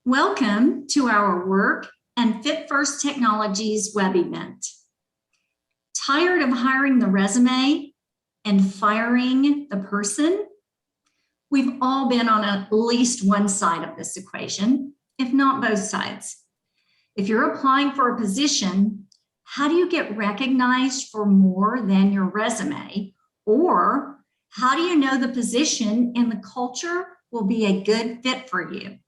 Welcome to our Work and FitFirst Technologies web event. Tired of hiring the resume and firing the person? We've all been on at least one side of this equation, if not both sides. If you're applying for a position, how do you get recognized for more than your resume? Or how do you know the position and the culture will be a good fit for you?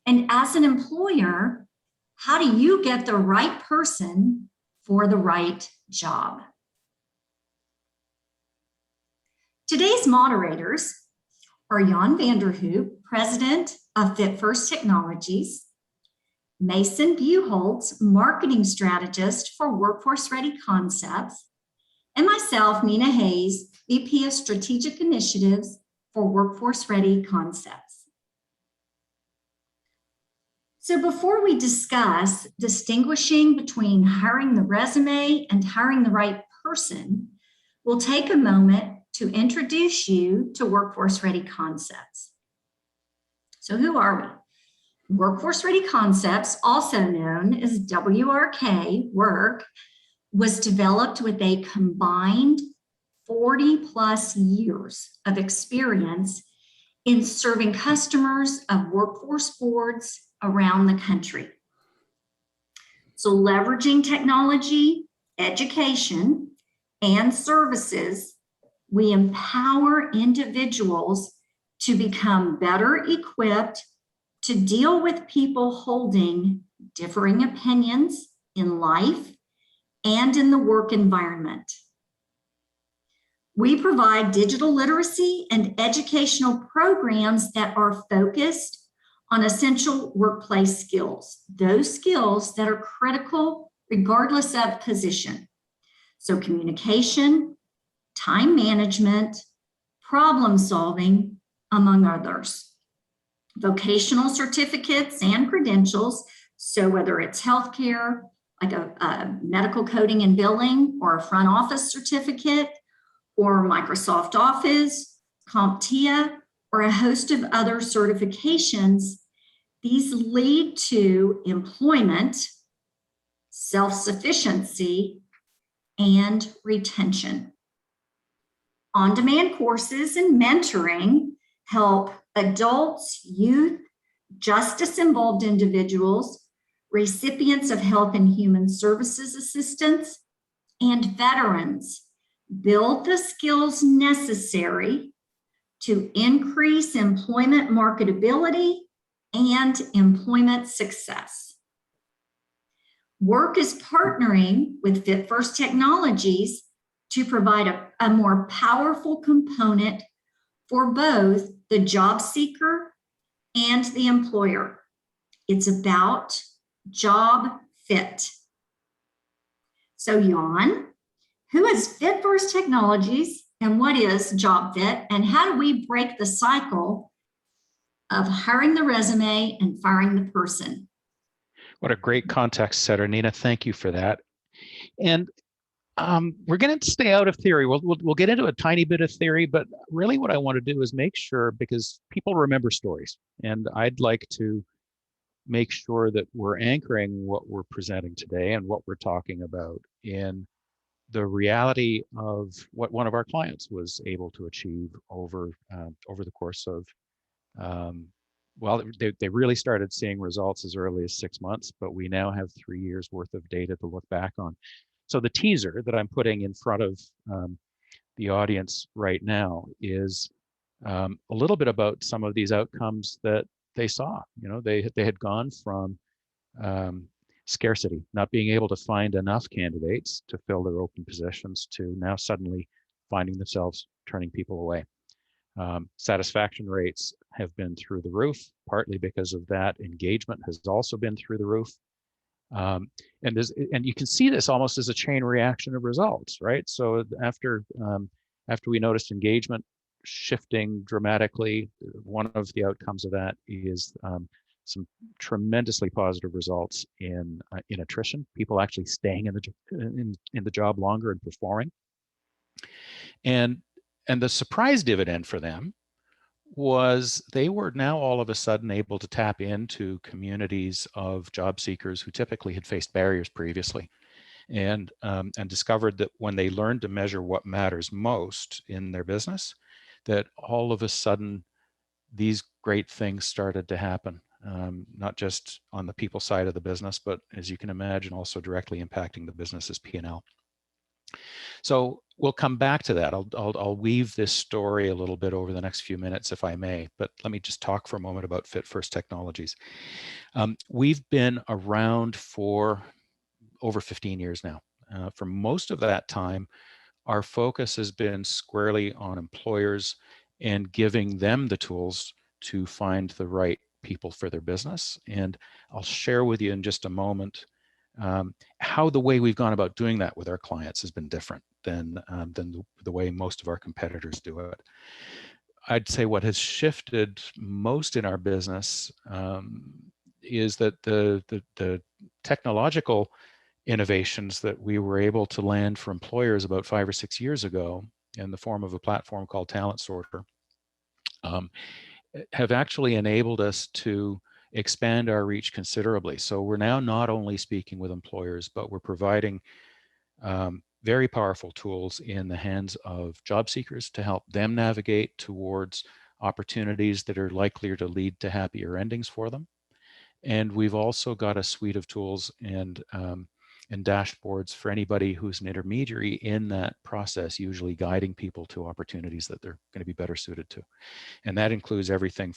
And as an employer, how do you get the right person for the right job? Today's moderators are Jan Vanderhoop, President of FitFirst Technologies, Mason Buchholz, Marketing Strategist for Workforce Ready Koncepts, and myself, Nina Hayes, VP of Strategic Initiatives for Workforce Ready Koncepts. So before we discuss distinguishing between hiring the resume and hiring the right person, we'll take a moment to introduce you to Workforce Ready Koncepts. So who are we? Workforce Ready Koncepts, also known as WRK, Work, was developed with a combined 40+ years of experience in serving customers of workforce boards around the country. So leveraging technology, education, and services, we empower individuals to become better equipped to deal with people holding differing opinions in life and in the work environment. We provide digital literacy and educational programs that are focused on essential workplace skills, those skills that are critical regardless of position. So communication, time management, problem solving, among others. Vocational certificates and credentials, so whether it's healthcare, like a medical coding and billing, or a front office certificate, or Microsoft Office, CompTIA, or a host of other certifications, these lead to employment, self-sufficiency, and retention. On-demand courses and mentoring help adults, youth, justice-involved individuals, recipients of health and human services assistance, and veterans build the skills necessary to increase employment marketability and employment success. Work is partnering with FitFirst Technologies to provide a more powerful component for both the job seeker and the employer. It's about job fit. So Jan, who is FitFirst Technologies and what is job fit, and how do we break the cycle of hiring the resume and firing the person? What a great context setter, Nina. Thank you for that. And we're going to stay out of theory. We'll get into a tiny bit of theory, but really what I want to do is make sure, because people remember stories, and I'd like to make sure that we're anchoring what we're presenting today and what we're talking about in the reality of what one of our clients was able to achieve over the course of, well, they really started seeing results as early as 6 months, but we now have 3 years worth of data to look back on. So the teaser that I'm putting in front of the audience right now is a little bit about some of these outcomes that they saw. You know, they had gone from scarcity, not being able to find enough candidates to fill their open positions, to now suddenly finding themselves turning people away. Satisfaction rates have been through the roof, partly because of that. Engagement has also been through the roof. And you can see this almost as a chain reaction of results, right? So after we noticed engagement shifting dramatically, one of the outcomes of that is some tremendously positive results in attrition, people actually staying in the job longer and performing. And the surprise dividend for them was they were now all of a sudden able to tap into communities of job seekers who typically had faced barriers previously, and discovered that when they learned to measure what matters most in their business, that all of a sudden these great things started to happen, not just on the people side of the business, but as you can imagine, also directly impacting the business's P&L. So we'll come back to that. I'll weave this story a little bit over the next few minutes, if I may, but let me just talk for a moment about FitFirst Technologies. We've been around for over 15 years now. For most of that time, our focus has been squarely on employers and giving them the tools to find the right people for their business. And I'll share with you in just a moment how the way we've gone about doing that with our clients has been different than the way most of our competitors do it. I'd say what has shifted most in our business is that the technological innovations that we were able to land for employers about 5 or 6 years ago in the form of a platform called Talent Sorter have actually enabled us to expand our reach considerably. So we're now not only speaking with employers, but we're providing very powerful tools in the hands of job seekers to help them navigate towards opportunities that are likelier to lead to happier endings for them. And we've also got a suite of tools and dashboards for anybody who's an intermediary in that process, usually guiding people to opportunities that they're going to be better suited to. And that includes everything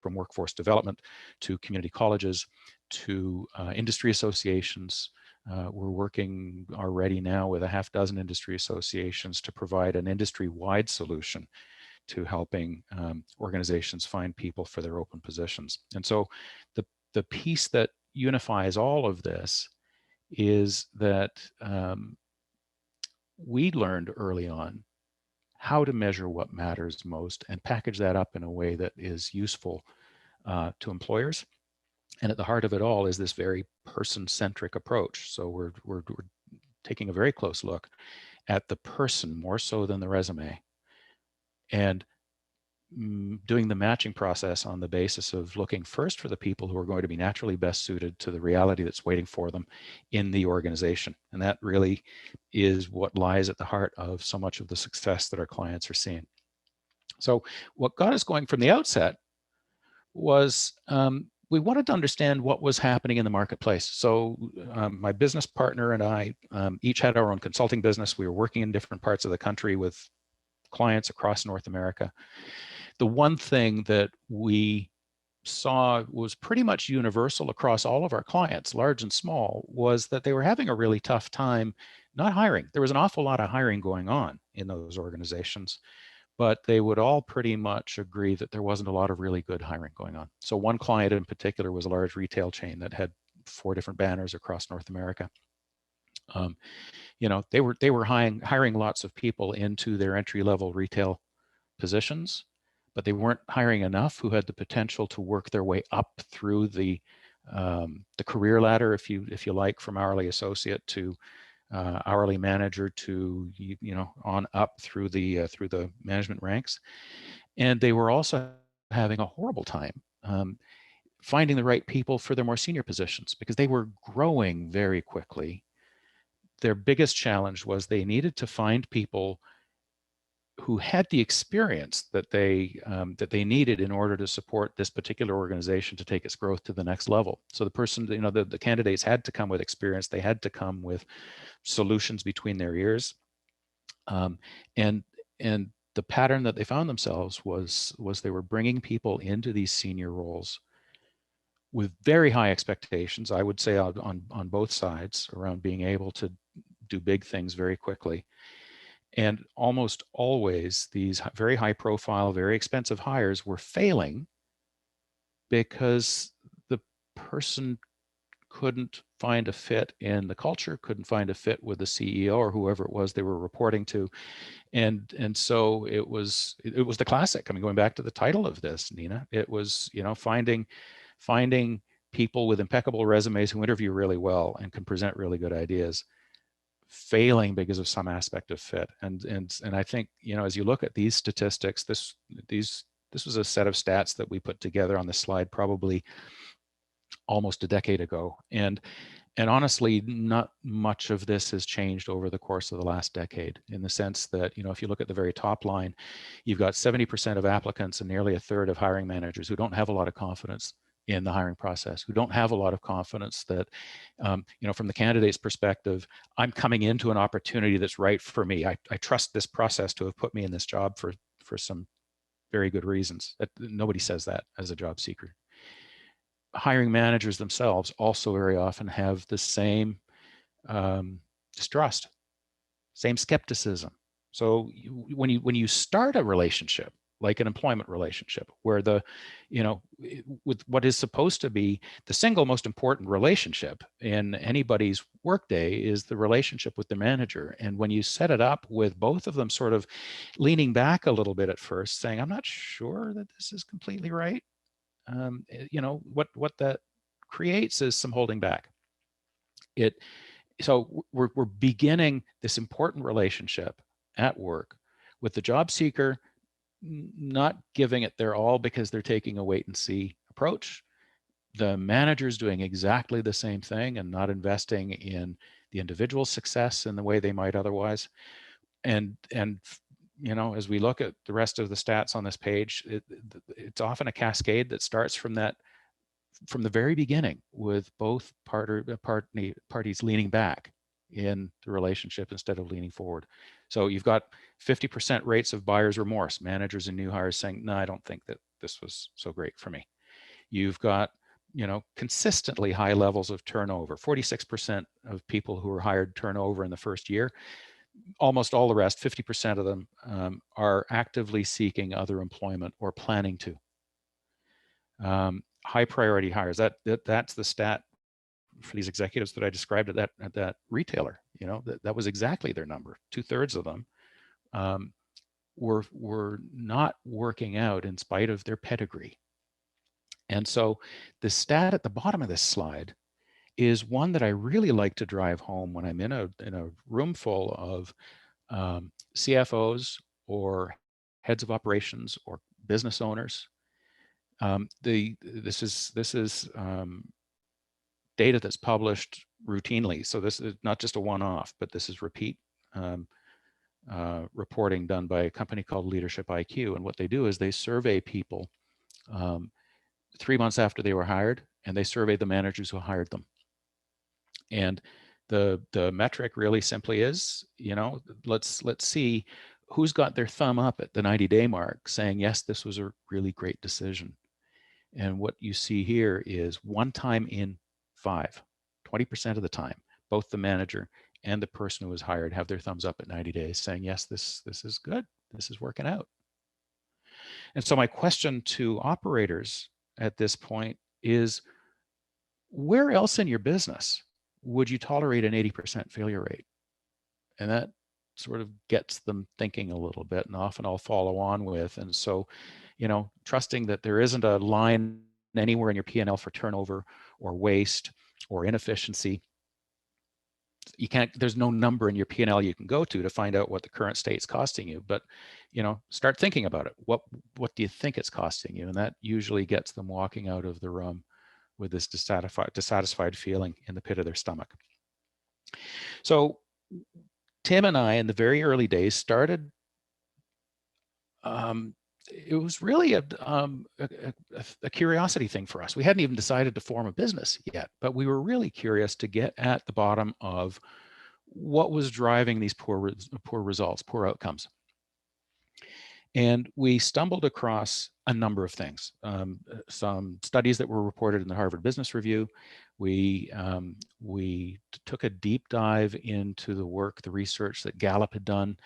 from workforce development to community colleges to industry associations. We're working already now with a half dozen industry associations to provide an industry-wide solution to helping organizations find people for their open positions. And so the piece that unifies all of this is that we learned early on how to measure what matters most and package that up in a way that is useful to employers. And at the heart of it all is this very person-centric approach. So we're taking a very close look at the person more so than the resume, and doing the matching process on the basis of looking first for the people who are going to be naturally best suited to the reality that's waiting for them in the organization. And that really is what lies at the heart of so much of the success that our clients are seeing. So what got us going from the outset was we wanted to understand what was happening in the marketplace. So my business partner and I each had our own consulting business. We were working in different parts of the country with clients across North America. The one thing that we saw was pretty much universal across all of our clients, large and small, was that they were having a really tough time not hiring. There was an awful lot of hiring going on in those organizations, but they would all pretty much agree that there wasn't a lot of really good hiring going on. So one client in particular was a large retail chain that had 4 different banners across North America. They were hiring lots of people into their entry-level retail positions, but they weren't hiring enough who had the potential to work their way up through the career ladder, if you like, from hourly associate to hourly manager to on up through the management ranks. And they were also having a horrible time finding the right people for their more senior positions because they were growing very quickly. Their biggest challenge was they needed to find people who had the experience that they needed in order to support this particular organization to take its growth to the next level. So the person, the candidates had to come with experience. They had to come with solutions between their ears, and the pattern that they found themselves was they were bringing people into these senior roles with very high expectations. I would say on both sides around being able to do big things very quickly. And almost always these very high profile, very expensive hires were failing because the person couldn't find a fit in the culture, couldn't find a fit with the CEO or whoever it was they were reporting to. And so it was the classic. I mean, going back to the title of this, Nina, it was, finding people with impeccable resumes who interview really well and can present really good ideas, failing because of some aspect of fit. And I think, as you look at these statistics, these This was a set of stats that we put together on the slide probably almost a decade ago. And honestly, not much of this has changed over the course of the last decade, in the sense that, if you look at the very top line, you've got 70% of applicants and nearly a third of hiring managers who don't have a lot of confidence in the hiring process, who don't have a lot of confidence that, from the candidate's perspective, I'm coming into an opportunity that's right for me. I trust this process to have put me in this job for some very good reasons. Nobody says that as a job seeker. Hiring managers themselves also very often have the same distrust, same skepticism. So when you start a relationship, like an employment relationship, where with what is supposed to be the single most important relationship in anybody's workday is the relationship with the manager. And when you set it up with both of them sort of leaning back a little bit at first, saying, I'm not sure that this is completely right, what that creates is some holding back. So we're beginning this important relationship at work with the job seeker not giving it their all because they're taking a wait and see approach. The manager's doing exactly the same thing and not investing in the individual's success in the way they might otherwise. And as we look at the rest of the stats on this page, it's often a cascade that starts from the very beginning, with both parties leaning back in the relationship instead of leaning forward. So you've got 50% rates of buyer's remorse, managers and new hires saying, no, I don't think that this was so great for me. You've got consistently high levels of turnover. 46% of people who are hired turnover in the first year. Almost all the rest, 50% of them, are actively seeking other employment or planning to. High priority hires. That's the stat for these executives that I described at that retailer. That was exactly their number. 2/3 of them were not working out in spite of their pedigree. And so the stat at the bottom of this slide is one that I really like to drive home when I'm in a room full of CFOs or heads of operations or business owners. This is data that's published routinely. So this is not just a one-off, but this is repeat reporting done by a company called Leadership IQ. And what they do is they survey people 3 months after they were hired, and they survey the managers who hired them. And the metric really simply is, let's see who's got their thumb up at the 90-day mark saying, yes, this was a really great decision. And what you see here is 1 time in 5, 20% of the time, both the manager and the person who was hired have their thumbs up at 90 days saying, yes, this is good. This is working out. And so my question to operators at this point is, where else in your business would you tolerate an 80% failure rate? And that sort of gets them thinking a little bit, and often I'll follow on with. And so, trusting that there isn't a line anywhere in your P&L for turnover or waste or inefficiency. There's no number in your P&L you can go to find out what the current state's costing you, but, start thinking about it. What do you think it's costing you? And that usually gets them walking out of the room with this dissatisfied feeling in the pit of their stomach. So Tim and I, in the very early days, started, it was really a curiosity thing for us. We hadn't even decided to form a business yet, but we were really curious to get at the bottom of what was driving these poor results, poor outcomes. And we stumbled across a number of things. Some studies that were reported in the Harvard Business Review. We took a deep dive into the research that Gallup had done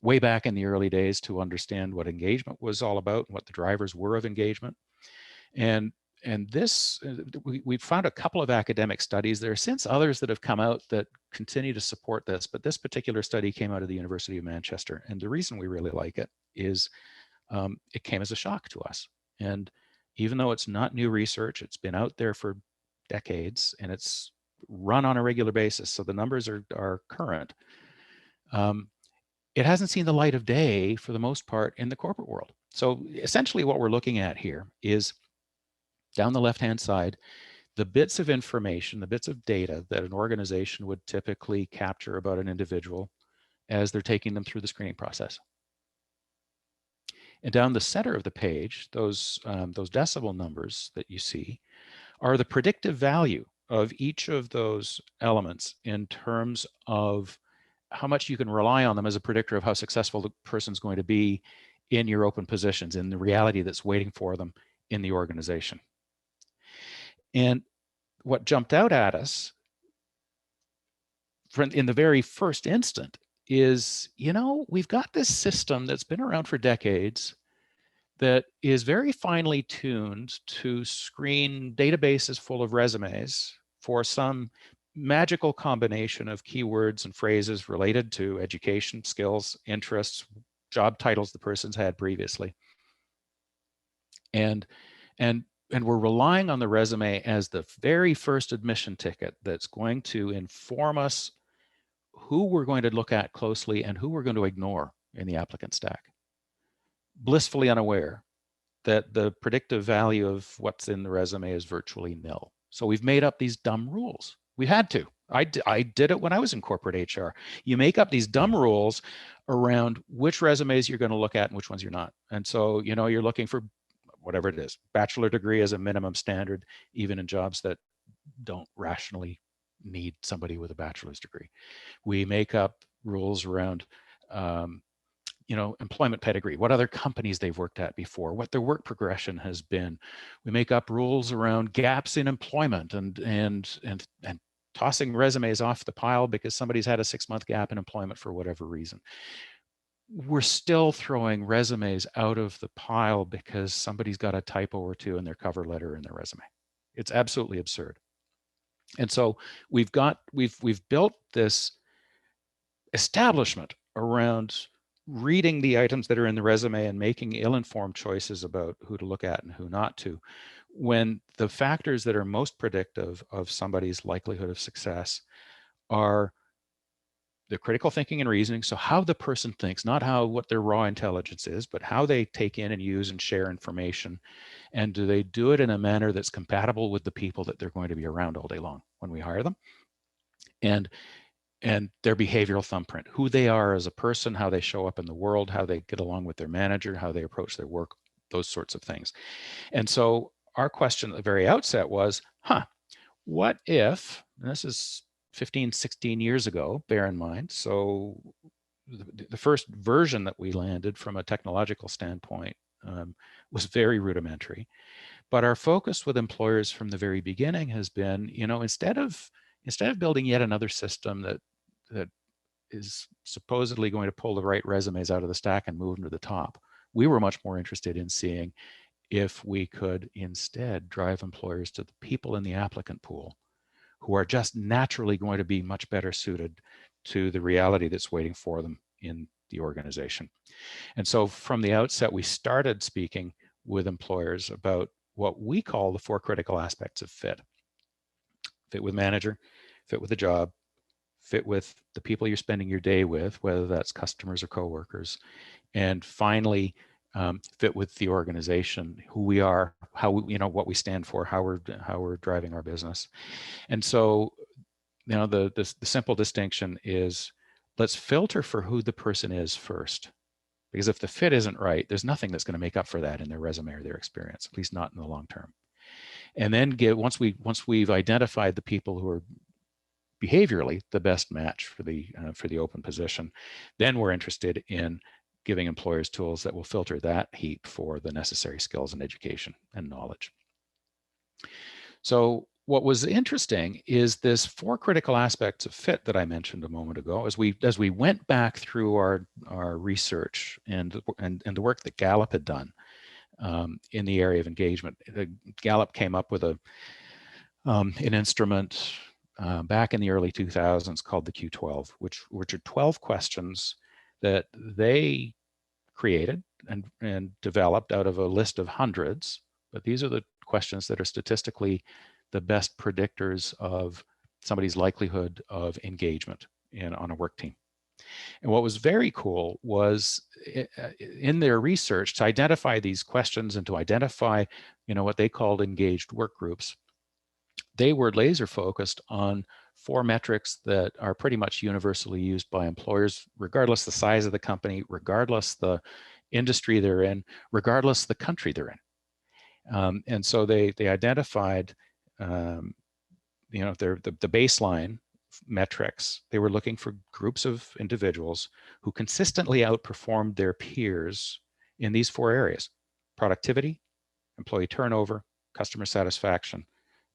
way back in the early days to understand what engagement was all about and what the drivers were of engagement. And this, we found a couple of academic studies. There are since others that have come out that continue to support this, but this particular study came out of the University of Manchester. And the reason we really like it is it came as a shock to us. And even though it's not new research, it's been out there for decades and it's run on a regular basis, so the numbers are current. it hasn't seen the light of day for the most part in the corporate world. So essentially what we're looking at here is down the left-hand side, the bits of information, the bits of data that an organization would typically capture about an individual as they're taking them through the screening process. And down the center of the page, those decimal numbers that you see are the predictive value of each of those elements in terms of how much you can rely on them as a predictor of how successful the person's going to be in your open positions, in the reality that's waiting for them in the organization. And what jumped out at us in the very first instant is, we've got this system that's been around for decades that is very finely tuned to screen databases full of resumes for some magical combination of keywords and phrases related to education, skills, interests, job titles the person's had previously. And we're relying on the resume as the very first admission ticket that's going to inform us who we're going to look at closely and who we're going to ignore in the applicant stack, blissfully unaware that the predictive value of what's in the resume is virtually nil. So we've made up these dumb rules. We had to. I did it when I was in corporate HR. You make up these dumb rules around which resumes you're going to look at and which ones you're not. And so, you're looking for whatever it is, bachelor degree as a minimum standard, even in jobs that don't rationally need somebody with a bachelor's degree. We make up rules around employment pedigree, what other companies they've worked at before, what their work progression has been. We make up rules around gaps in employment and tossing resumes off the pile because somebody's had a 6-month gap in employment for whatever reason. We're still throwing resumes out of the pile because somebody's got a typo or two in their cover letter in their resume. It's absolutely absurd. And so we've built this establishment around reading the items that are in the resume and making ill-informed choices about who to look at and who not to, when the factors that are most predictive of somebody's likelihood of success are the critical thinking and reasoning. So how the person thinks, not what their raw intelligence is, but how they take in and use and share information. And do they do it in a manner that's compatible with the people that they're going to be around all day long when we hire them? And their behavioral thumbprint, who they are as a person, how they show up in the world, how they get along with their manager, how they approach their work, those sorts of things. And so our question at the very outset was, what if, and this is 15, 16 years ago, bear in mind, so the first version that we landed from a technological standpoint was very rudimentary. But our focus with employers from the very beginning has been, instead of building yet another system that is supposedly going to pull the right resumes out of the stack and move them to the top, we were much more interested in seeing if we could instead drive employers to the people in the applicant pool who are just naturally going to be much better suited to the reality that's waiting for them in the organization. And so from the outset, we started speaking with employers about what we call the 4 critical aspects of fit. Fit with manager, fit with the job, fit with the people you're spending your day with, whether that's customers or coworkers, and finally, fit with the organization, who we are, how we, what we stand for, how we're driving our business. And so, the simple distinction is, let's filter for who the person is first, because if the fit isn't right, there's nothing that's going to make up for that in their resume or their experience, at least not in the long term. And then once we've identified the people who are behaviorally the best match for the open position, then we're interested in giving employers tools that will filter that heap for the necessary skills and education and knowledge. So what was interesting is this 4 critical aspects of fit that I mentioned a moment ago. As we went back through our research and the work that Gallup had done in the area of engagement, Gallup came up with an instrument back in the early 2000s called the Q12, which are 12 questions that they created and developed out of a list of hundreds. But these are the questions that are statistically the best predictors of somebody's likelihood of engagement on a work team. And what was very cool was in their research to identify these questions and to identify, what they called engaged work groups. They were laser focused on 4 metrics that are pretty much universally used by employers, regardless the size of the company, regardless the industry they're in, regardless the country they're in. And so they identified, the baseline metrics. They were looking for groups of individuals who consistently outperformed their peers in these 4 areas: productivity, employee turnover, customer satisfaction,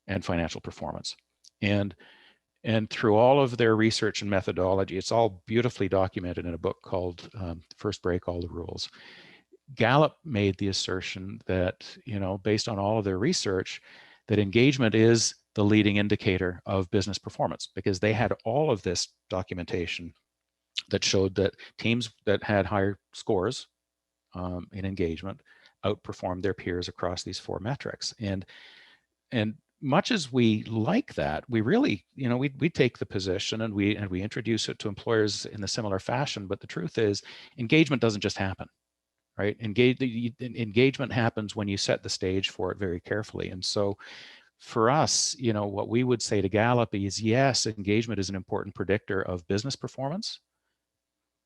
and financial performance. And through all of their research and methodology, it's all beautifully documented in a book called First Break All the Rules. Gallup made the assertion that, based on all of their research, that engagement is the leading indicator of business performance, because they had all of this documentation that showed that teams that had higher scores in engagement outperformed their peers across these 4 metrics. And much as we like that, we really, we take the position and we introduce it to employers in a similar fashion. But the truth is, engagement doesn't just happen, right? Engagement happens when you set the stage for it very carefully. And so for us, what we would say to Gallup is, yes, engagement is an important predictor of business performance,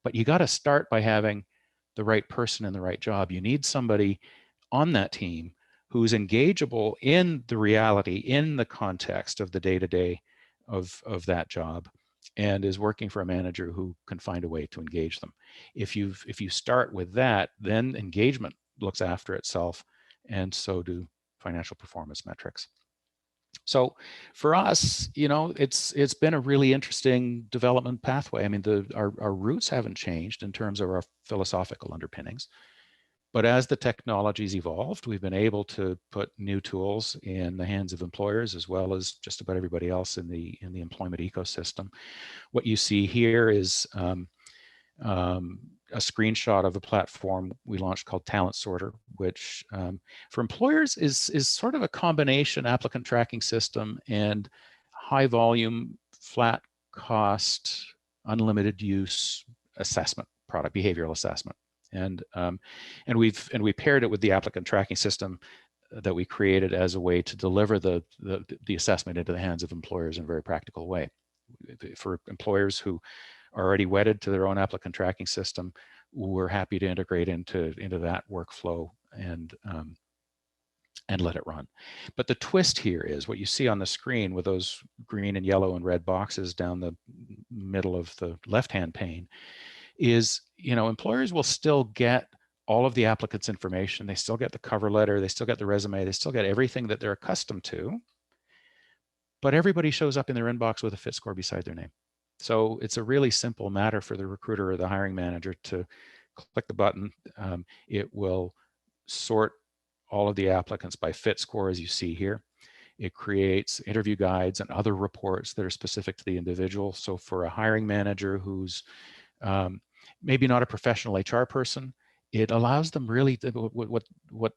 but you got to start by having the right person in the right job. You need somebody on that team who's engageable in the reality, in the context of the day-to-day of that job, and is working for a manager who can find a way to engage them. If you start with that, then engagement looks after itself, and so do financial performance metrics. So for us, it's been a really interesting development pathway. I mean, our roots haven't changed in terms of our philosophical underpinnings. But as the technologies evolved, we've been able to put new tools in the hands of employers as well as just about everybody else in the employment ecosystem. What you see here is a screenshot of a platform we launched called Talent Sorter, which for employers is sort of a combination applicant tracking system and high volume, flat cost, unlimited use assessment product, behavioral assessment. And we paired it with the applicant tracking system that we created as a way to deliver the assessment into the hands of employers in a very practical way. For employers who are already wedded to their own applicant tracking system, we're happy to integrate into that workflow and let it run. But the twist here is what you see on the screen with those green and yellow and red boxes down the middle of the left-hand pane is, employers will still get all of the applicant's information. They still get the cover letter, they still get the resume, they still get everything that they're accustomed to, but everybody shows up in their inbox with a fit score beside their name. So it's a really simple matter for the recruiter or the hiring manager to click the button. It will sort all of the applicants by fit score, as you see here. It creates interview guides and other reports that are specific to the individual. So for a hiring manager who's maybe not a professional HR person, it allows them really to, what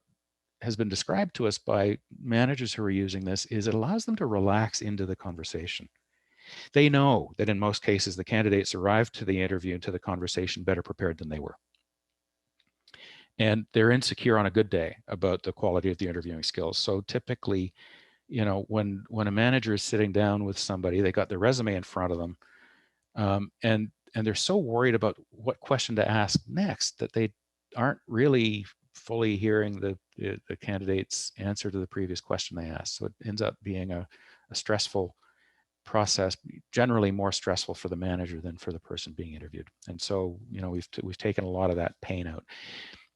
has been described to us by managers who are using this is it allows them to relax into the conversation. They know that in most cases, the candidates arrived to the interview and to the conversation better prepared than they were. And they're insecure on a good day about the quality of the interviewing skills. So typically, when a manager is sitting down with somebody, they got their resume in front of them, and they're so worried about what question to ask next that they aren't really fully hearing the candidate's answer to the previous question they asked. So it ends up being a stressful process, generally more stressful for the manager than for the person being interviewed. And so, we've taken a lot of that pain out.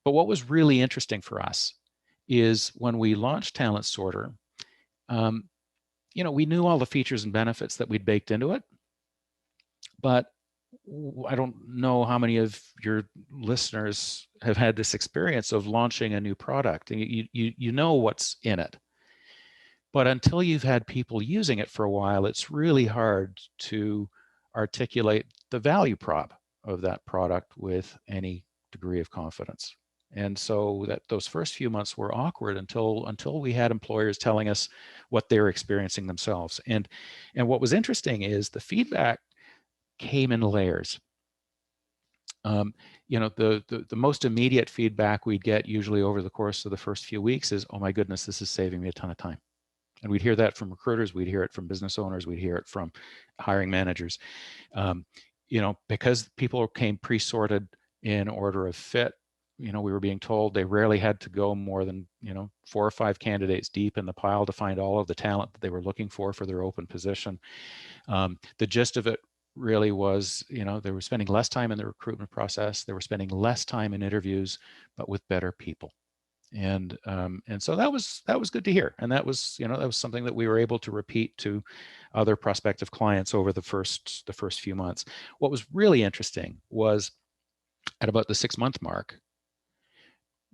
But what was really interesting for us is when we launched Talent Sorter, we knew all the features and benefits that we'd baked into it, but I don't know how many of your listeners have had this experience of launching a new product, and you know what's in it. But until you've had people using it for a while, it's really hard to articulate the value prop of that product with any degree of confidence. And so those first few months were awkward until we had employers telling us what they were experiencing themselves. And what was interesting is the feedback came in layers. You know, the most immediate feedback we'd get usually over the course of the first few weeks is, oh my goodness, this is saving me a ton of time. And we'd hear that from recruiters, we'd hear it from business owners, we'd hear it from hiring managers. You know, because people came pre-sorted in order of fit, you know, we were being told they rarely had to go more than, you know, 4 or 5 candidates deep in the pile to find all of the talent that they were looking for their open position. The gist of it really was, you know, they were spending less time in the recruitment process, they were spending less time in interviews, but with better people. And so that was good to hear, and that was, you know, that was something that we were able to repeat to other prospective clients over the first few months. What was really interesting was at about the 6-month mark,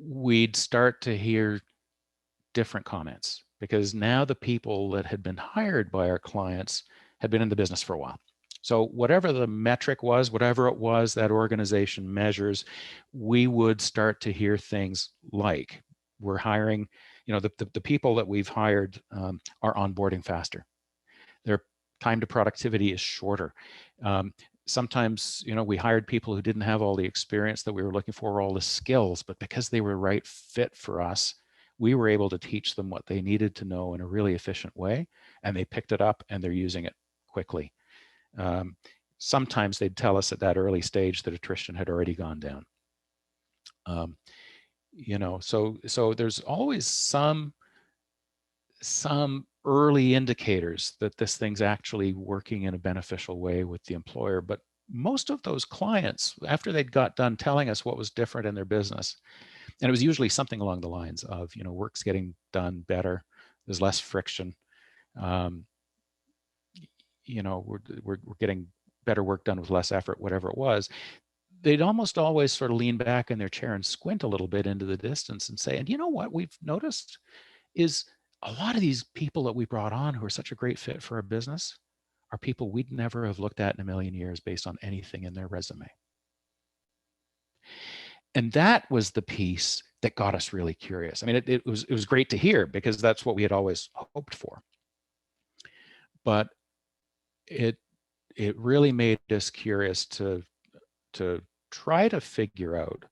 we'd start to hear different comments, because now the people that had been hired by our clients had been in the business for a while. So whatever the metric was, whatever it was that organization measures, we would start to hear things like, we're hiring, you know, the people that we've hired are onboarding faster. Their time to productivity is shorter. Sometimes, you know, we hired people who didn't have all the experience that we were looking for, all the skills, but because they were right fit for us, we were able to teach them what they needed to know in a really efficient way, and they picked it up and they're using it quickly. Sometimes they'd tell us at that early stage that attrition had already gone down. You know, so there's always some early indicators that this thing's actually working in a beneficial way with the employer. But most of those clients, after they'd got done telling us what was different in their business, and it was usually something along the lines of, you know, work's getting done better, there's less friction, you know, we're getting better work done with less effort, whatever it was, they'd almost always sort of lean back in their chair and squint a little bit into the distance and say, and you know what we've noticed is a lot of these people that we brought on who are such a great fit for our business are people we'd never have looked at in a million years based on anything in their resume. And that was the piece that got us really curious. I mean, it was great to hear, because that's what we had always hoped for. But it really made us curious to try to figure out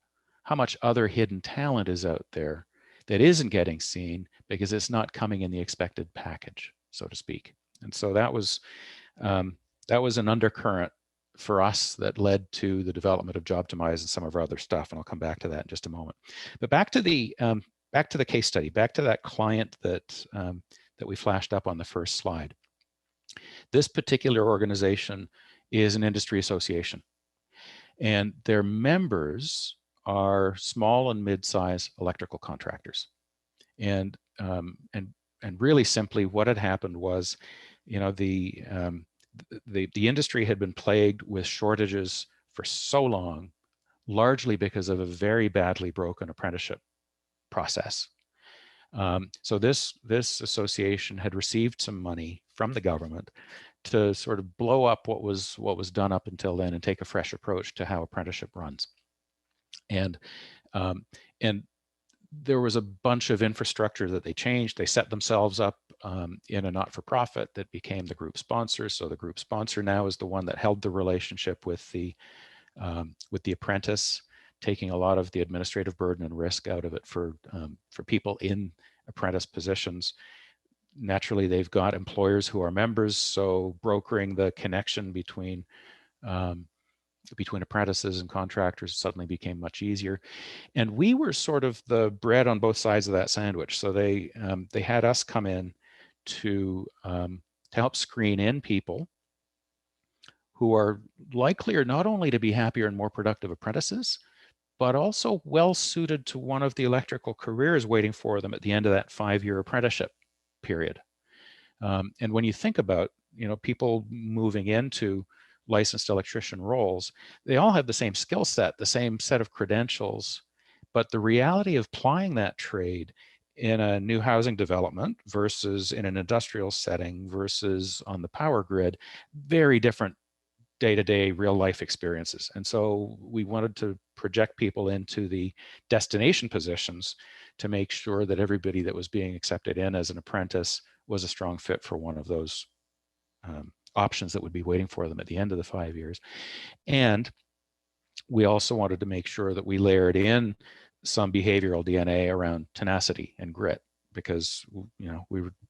how much other hidden talent is out there that isn't getting seen because it's not coming in the expected package, so to speak. And so that was an undercurrent for us that led to the development of Jobtimize and some of our other stuff, and I'll come back to that in just a moment. But back to the case study, back to that client that we flashed up on the first slide. This particular organization is an industry association, and their members are small and mid-size electrical contractors. And really simply, what had happened was, you know, the industry had been plagued with shortages for so long, largely because of a very badly broken apprenticeship process. So this association had received some money from the government to sort of blow up what was done up until then and take a fresh approach to how apprenticeship runs. And there was a bunch of infrastructure that they changed. They set themselves up in a not-for-profit that became the group sponsor. So the group sponsor now is the one that held the relationship with the apprentice, taking a lot of the administrative burden and risk out of it for people in apprentice positions. Naturally, they've got employers who are members, so brokering the connection between apprentices and contractors suddenly became much easier. And we were sort of the bread on both sides of that sandwich. So they had us come in to help screen in people who are likelier not only to be happier and more productive apprentices, but also well suited to one of the electrical careers waiting for them at the end of that 5-year apprenticeship period. And when you think about, you know, people moving into licensed electrician roles, they all have the same skill set, the same set of credentials, but the reality of applying that trade in a new housing development versus in an industrial setting versus on the power grid, very different day-to-day real life experiences. And so we wanted to project people into the destination positions to make sure that everybody that was being accepted in as an apprentice was a strong fit for one of those options that would be waiting for them at the end of the 5 years. And We also wanted to make sure that we layered in some behavioral DNA around tenacity and grit, because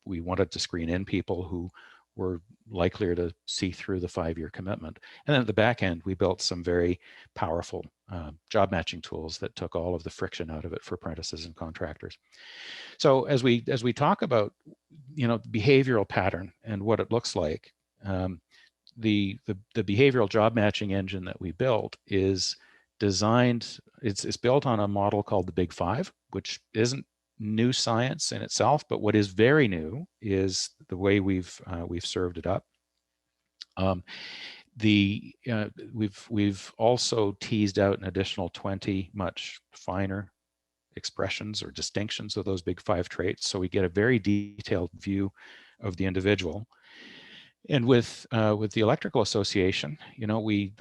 we wanted to screen in people who were likelier to see through the 5-year commitment. And then at the back end, we built some very powerful job matching tools that took all of the friction out of it for apprentices and contractors. So as we talk about behavioral pattern and what it looks like, the behavioral job matching engine that we built is designed, it's built on a model called the Big Five, which isn't new science in itself, but what is very new is the way we've served it up. We've also teased out an additional 20 much finer expressions or distinctions of those Big Five traits, so we get a very detailed view of the individual. And with the Electrical Association, we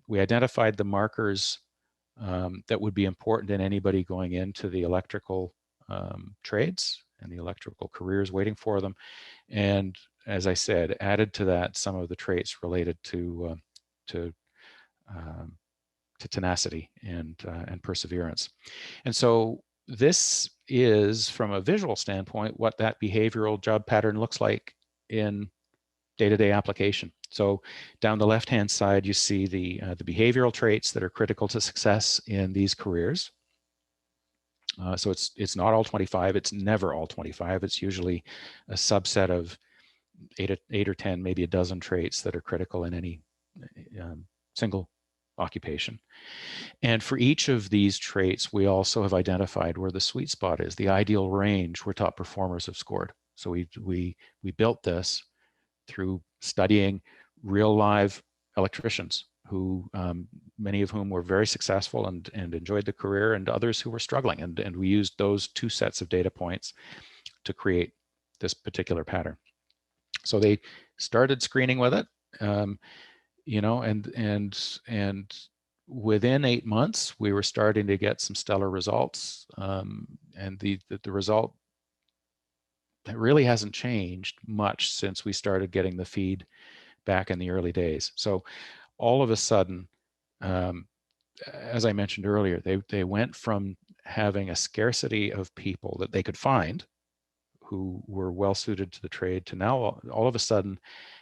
identified the markers that would be important in anybody going into the electrical trades and the electrical careers waiting for them. And as I said, added to that some of the traits related to tenacity and perseverance. And so this is, from a visual standpoint, what that behavioral job pattern looks like in day-to-day application. So down the left-hand side, you see the behavioral traits that are critical to success in these careers. So it's not all 25. It's never all 25. It's usually a subset of eight or 10, maybe a dozen traits that are critical in any single occupation. And for each of these traits, we also have identified where the sweet spot is, the ideal range where top performers have scored. So we built this through studying real live electricians who many of whom were very successful and enjoyed the career, and others who were struggling. And we used those two sets of data points to create this particular pattern. So they started screening with it, and within 8 months, we were starting to get some stellar results. And the result, it really hasn't changed much since we started getting the feed back in the early days. So all of a sudden, as I mentioned earlier, they went from having a scarcity of people that they could find who were well suited to the trade to now all of a sudden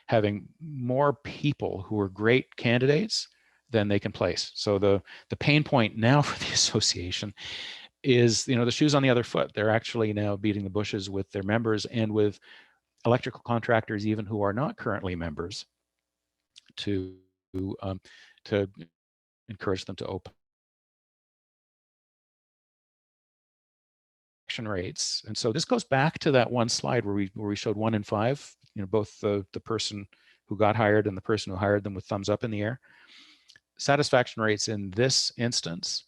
having more people who are great candidates than they can place. So the pain point now for the association is, the shoe's on the other foot. They're actually now beating the bushes with their members and with electrical contractors even who are not currently members to encourage them to open rates. And so this goes back to that one slide where we showed 1 in 5, both the person who got hired and the person who hired them with thumbs up in the air. Satisfaction rates in this instance,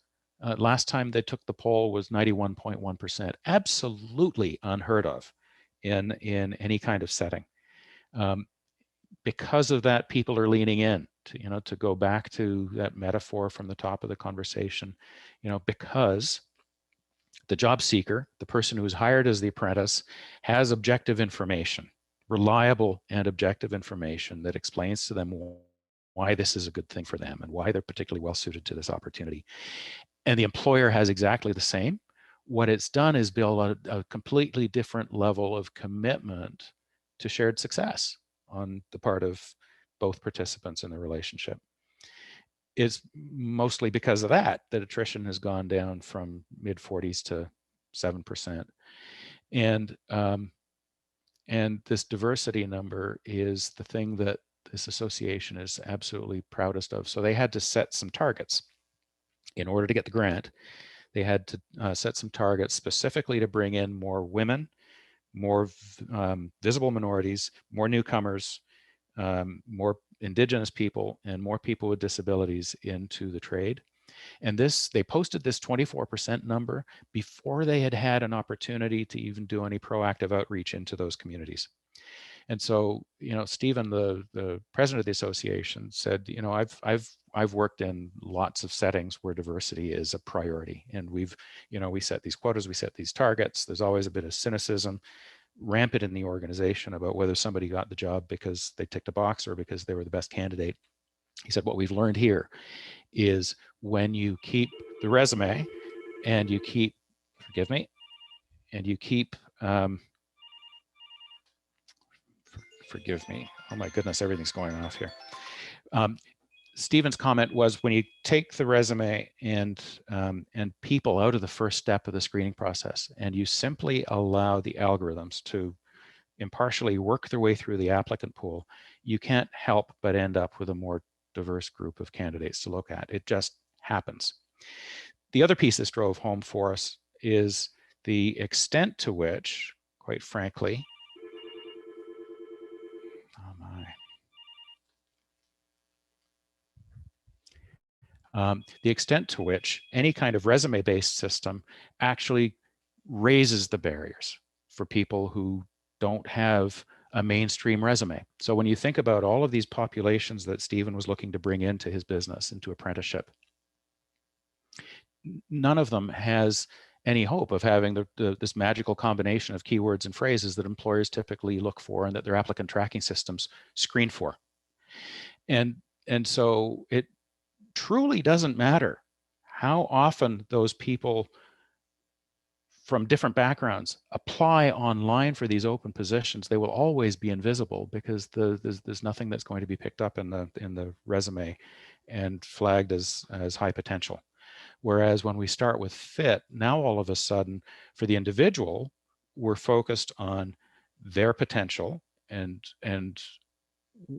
last time they took the poll, was 91.1%. Absolutely unheard of in any kind of setting. Because of that, people are leaning in to go back to that metaphor from the top of the conversation, because the job seeker, the person who is hired as the apprentice, has objective information, reliable and objective information that explains to them why this is a good thing for them and why they're particularly well suited to this opportunity. And the employer has exactly the same. What it's done is build a completely different level of commitment to shared success on the part of both participants in the relationship. It's mostly because of that attrition has gone down from mid-40s to 7%. And this diversity number is the thing that this association is absolutely proudest of. So they had to set some targets in order to get the grant. They had to set some targets specifically to bring in more women, more visible minorities, more newcomers, more Indigenous people, and more people with disabilities into the trade. And they posted this 24% number before they had had an opportunity to even do any proactive outreach into those communities. And so, Stephen, the president of the association, said, I've worked in lots of settings where diversity is a priority, and we set these quotas, we set these targets. There's always a bit of cynicism rampant in the organization about whether somebody got the job because they ticked a box or because they were the best candidate. He said, what we've learned here is when you keep the resume and you keep, forgive me, and you keep, forgive me, oh my goodness, everything's going off here. Stephen's comment was when you take the resume and people out of the first step of the screening process, and you simply allow the algorithms to impartially work their way through the applicant pool, you can't help but end up with a more diverse group of candidates to look at. It just happens. The other piece this drove home for us is the extent to which, quite frankly, oh my, the extent to which any kind of resume-based system actually raises the barriers for people who don't have a mainstream resume. So when you think about all of these populations that Stephen was looking to bring into his business, into apprenticeship, none of them has any hope of having this magical combination of keywords and phrases that employers typically look for and that their applicant tracking systems screen for. And so it truly doesn't matter how often those people from different backgrounds apply online for these open positions. They will always be invisible because there's nothing that's going to be picked up in the resume and flagged as high potential. Whereas when we start with fit, now all of a sudden for the individual, we're focused on their potential and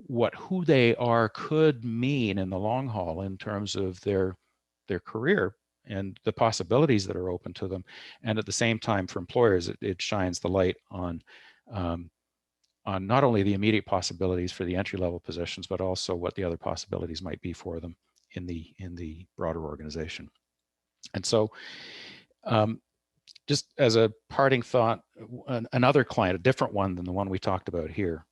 what who they are could mean in the long haul in terms of their career and the possibilities that are open to them. And at the same time, for employers, it shines the light on not only the immediate possibilities for the entry-level positions, but also what the other possibilities might be for them in the broader organization. And so, just as a parting thought, another client, a different one than the one we talked about here,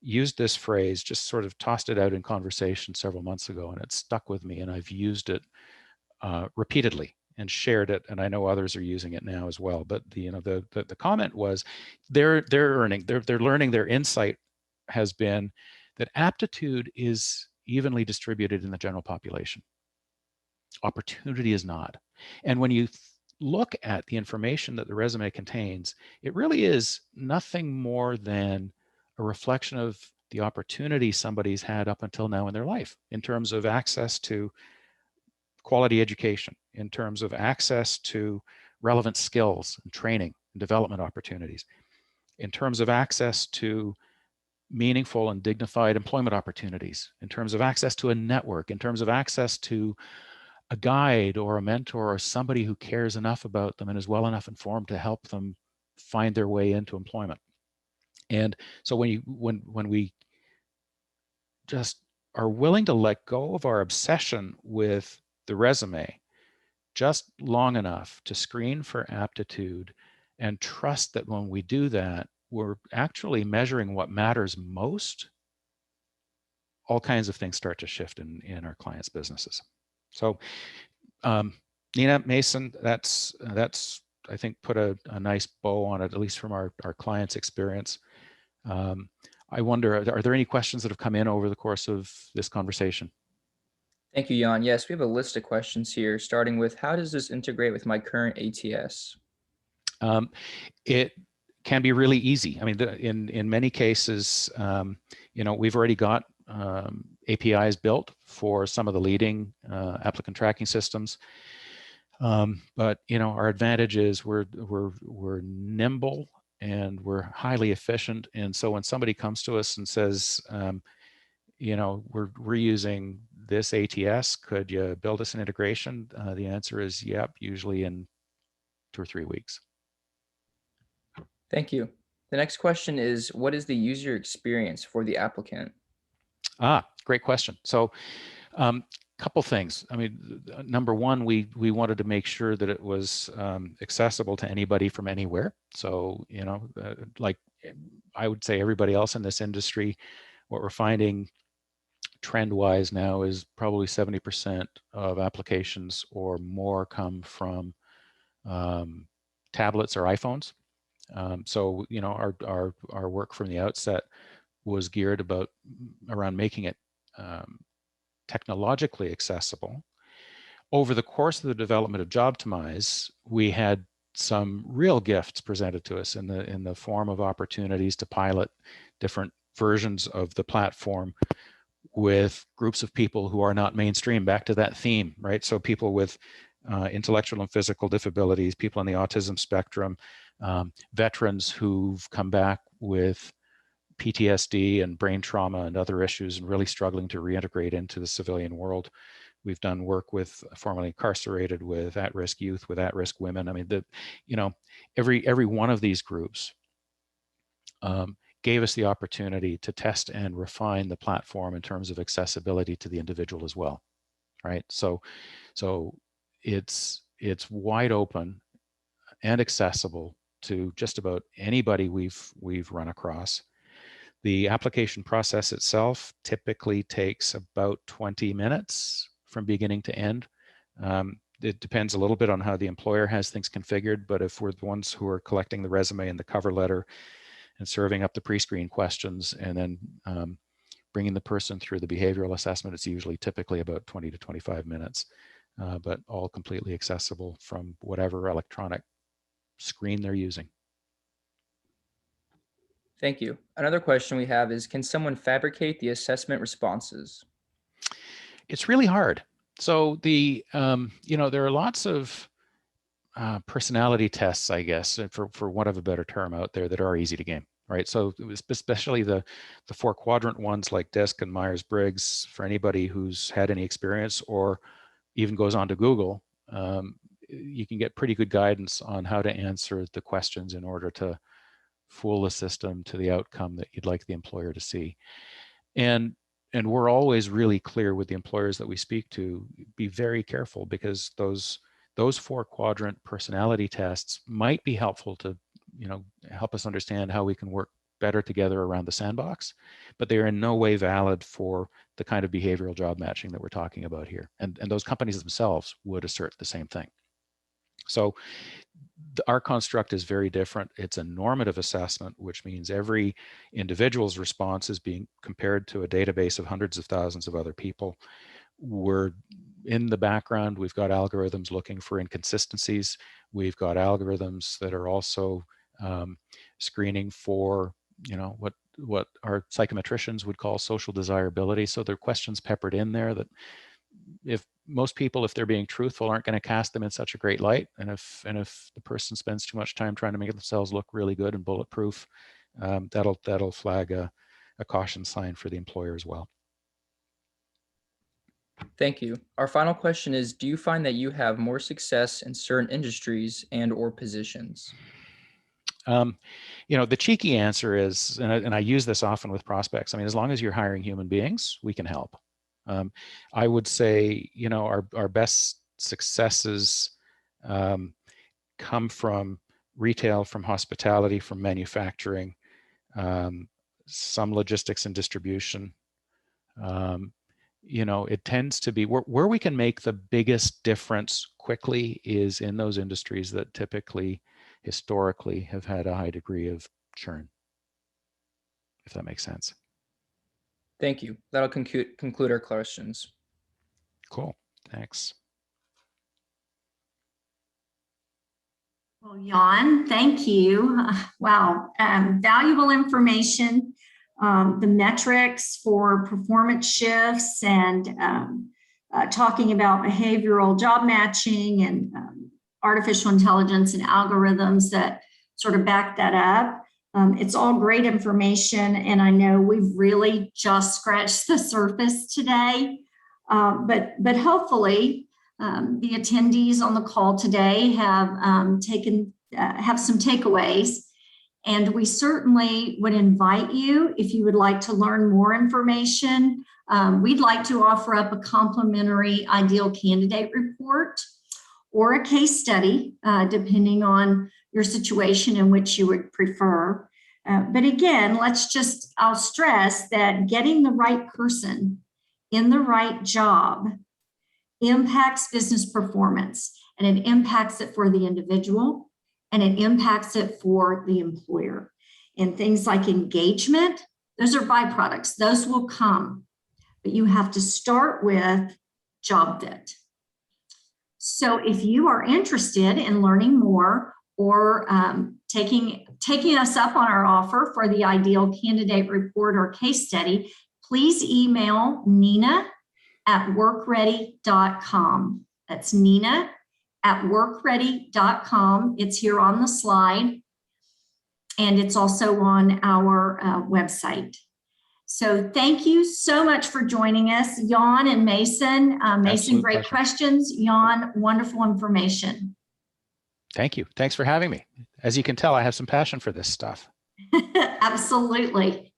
used this phrase, just sort of tossed it out in conversation several months ago, and it stuck with me, and I've used it repeatedly and shared it, and I know others are using it now as well. But the comment was, they're learning, their insight has been that aptitude is evenly distributed in the general population. Opportunity is not. And when you look at the information that the resume contains, it really is nothing more than a reflection of the opportunity somebody's had up until now in their life in terms of access to quality education, in terms of access to relevant skills and training and development opportunities, in terms of access to meaningful and dignified employment opportunities, in terms of access to a network, in terms of access to a guide or a mentor or somebody who cares enough about them and is well enough informed to help them find their way into employment. And so when we just are willing to let go of our obsession with the resume just long enough to screen for aptitude and trust that when we do that, we're actually measuring what matters most, all kinds of things start to shift in our clients' businesses. So Nina, Mason, that's I think put a nice bow on it, at least from our clients' experience. I wonder, are there any questions that have come in over the course of this conversation? Thank you, Jan. Yes, we have a list of questions here, starting with, how does this integrate with my current ATS? It can be really easy. I mean, in many cases, we've already got APIs built for some of the leading applicant tracking systems. But our advantage is we're nimble and we're highly efficient. And so when somebody comes to us and says, we're using this ATS, could you build us an integration? The answer is yep, usually in 2 or 3 weeks. Thank you. The next question is, what is the user experience for the applicant? Great question. So couple things. I mean, number one, we wanted to make sure that it was accessible to anybody from anywhere. So, like I would say everybody else in this industry, what we're finding trend-wise now is probably 70% of applications or more come from tablets or iPhones. So, our work from the outset was geared around making it technologically accessible. Over the course of the development of Jobtimize, we had some real gifts presented to us in the form of opportunities to pilot different versions of the platform with groups of people who are not mainstream, back to that theme, right? So people with intellectual and physical disabilities, people on the autism spectrum, veterans who've come back with PTSD and brain trauma and other issues and really struggling to reintegrate into the civilian world. We've done work with formerly incarcerated, with at-risk youth, with at-risk women. I mean, every one of these groups gave us the opportunity to test and refine the platform in terms of accessibility to the individual as well, right? So it's wide open and accessible to just about anybody we've run across. The application process itself typically takes about 20 minutes from beginning to end. It depends a little bit on how the employer has things configured, but if we're the ones who are collecting the resume and the cover letter and serving up the pre-screen questions and then bringing the person through the behavioral assessment, it's usually typically about 20 to 25 minutes, but all completely accessible from whatever electronic screen they're using. Thank you. Another question we have is, can someone fabricate the assessment responses? It's really hard. So there are lots of personality tests, I guess, for want of a better term, out there that are easy to game, right? So especially the 4-quadrant ones like DISC and Myers-Briggs, for anybody who's had any experience or even goes on to Google, you can get pretty good guidance on how to answer the questions in order to fool the system to the outcome that you'd like the employer to see. And we're always really clear with the employers that we speak to, be very careful, because those 4-quadrant personality tests might be helpful to, help us understand how we can work better together around the sandbox, but they are in no way valid for the kind of behavioral job matching that we're talking about here. And those companies themselves would assert the same thing. So our construct is very different. It's a normative assessment, which means every individual's response is being compared to a database of hundreds of thousands of other people. We're in the background, we've got algorithms looking for inconsistencies. We've got algorithms that are also screening for, what our psychometricians would call social desirability. So there are questions peppered in there that if they're being truthful, aren't going to cast them in such a great light. And if the person spends too much time trying to make themselves look really good and bulletproof, that'll flag a caution sign for the employer as well. Thank you. Our final question is, do you find that you have more success in certain industries and or positions? The cheeky answer is, and I use this often with prospects, I mean, as long as you're hiring human beings, we can help. I would say, our best successes come from retail, from hospitality, from manufacturing, some logistics and distribution. It tends to be where we can make the biggest difference quickly is in those industries that typically, historically, have had a high degree of churn, if that makes sense. Thank you. That'll conclude our questions. Cool. Thanks. Well, Jan, thank you. Wow, valuable information. The metrics for performance shifts and talking about behavioral job matching and artificial intelligence and algorithms that sort of back that up. It's all great information, and I know we've really just scratched the surface today, but hopefully the attendees on the call today have have some takeaways. And we certainly would invite you, if you would like to learn more information, we'd like to offer up a complimentary ideal candidate report or a case study, depending on your situation in which you would prefer. But again, I'll stress that getting the right person in the right job impacts business performance, and it impacts it for the individual, and it impacts it for the employer. And things like engagement, those are byproducts. Those will come. but you have to start with job fit. So if you are interested in learning more or taking us up on our offer for the ideal candidate report or case study, please email nina@workready.com. That's nina@workready.com. It's here on the slide, and it's also on our website. So thank you so much for joining us, Jan and Mason. Mason, Absolute great pleasure. questions. Jan, wonderful information. Thank you. Thanks for having me. As you can tell, I have some passion for this stuff. Absolutely.